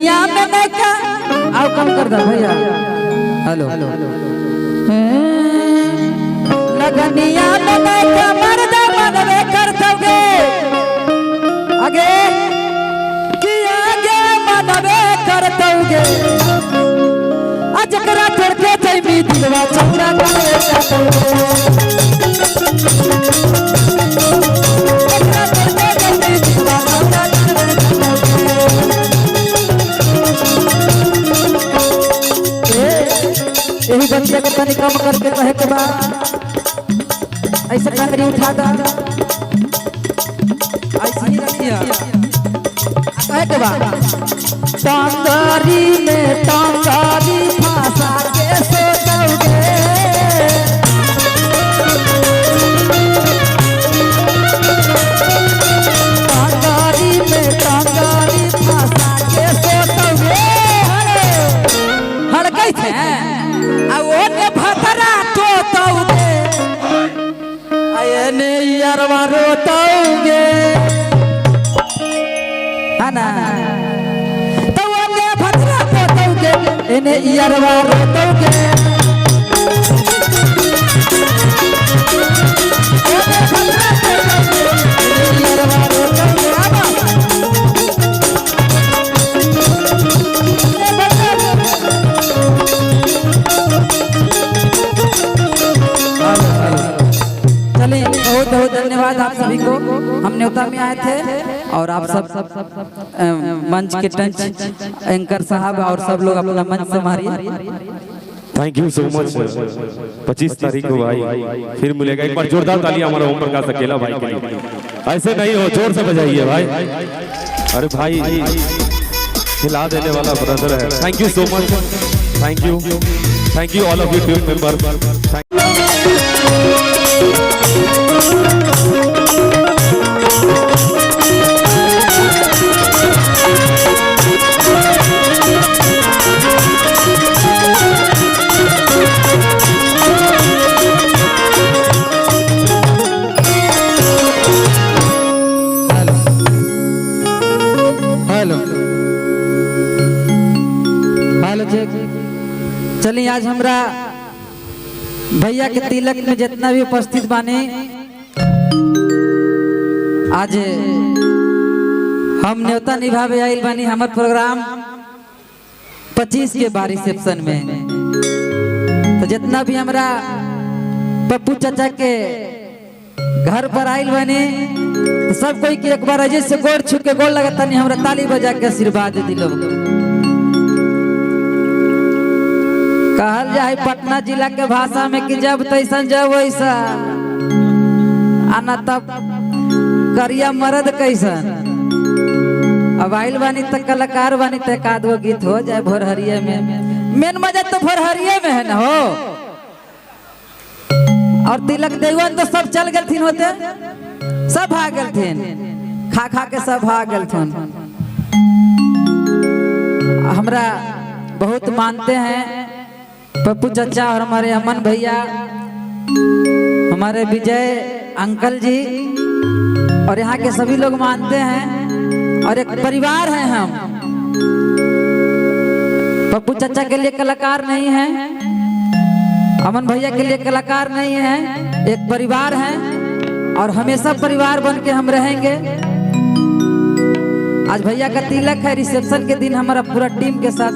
लगनिया में देखा आओ कम कर दो भैया। हेलो लगनिया में देखा मर्द मनवे कर दोगे आगे कि आगे मनवे कर दोगे अजकरा तड़के जैमी दिलवा चौड़ा यही बच्चे को तनी कम करके कहे के बाद ऐसे टंगरी उठा दो ऐसे ही रखिए कहे के बाद टंगरी में टंगरी फंसा के सो दोगे टंगरी में टंगरी फंसा के सो दोगे हड़कै थे ओने भतरा तो तौगे आयने यारवा रोतौगे है ना तो ओने भतरा तो तौगे एने यारवा रोतौगे ओने भतरा तो तौगे एने यारवा रोतौगे बहुत बहुत धन्यवाद आप सभी को। हम न्योता में आए थे और आप सब मंच के टंच एंकर साहब और सब लोग अपना मंच संभालिए। Thank you so much. 25 तारीख को भाई फिर मिलेगा। एक बार जोरदार तालियां हमारा ओम प्रकाश अकेला भाई के लिए। ऐसे नहीं हो, जोर से बजाइए भाई। अरे भाई हिला देने वाला ब्रदर है। Thank you so much. Thank you all of you team member. चलिए आज हमरा भैया के तिलक में जितना भी उपस्थित बाने आज हम न्योता निभावे आइल बानी। हमार प्रोग्राम 25 के बार रिसेप्शन में तो जितना भी हमरा पप्पू चाचा के घर पर आइल बानी तो सब कोई के एक बार अजय से गोड़ छू के गोड़ लगता नहीं हमरा ताली बजा के आशीर्वाद दिलो। कहल जाए पटना जिला के भाषा में कि जब तैसन जब वैसा आना तब करिया मर्द कैसन। अब आइल बानी तक कलाकार बानी तक आधो गीत हो जाए भोरहरिये में। मेन मजा तो भोरहरिये में है ना हो। और तिलक देवन तो सब चल गए थीन होते सब भाग गए थीन खा खा के सब भाग गए थीन। हमरा बहुत मानते हैं पप्पू चाचा और हमारे अमन भैया, हमारे विजय अंकल जी और यहाँ के सभी लोग मानते हैं और एक परिवार है हम। पप्पू चाचा के लिए कलाकार नहीं है, अमन भैया के लिए कलाकार नहीं है, एक परिवार है और हमेशा परिवार बन के हम रहेंगे। आज भैया का तिलक है, रिसेप्शन के दिन हमारा पूरा टीम के साथ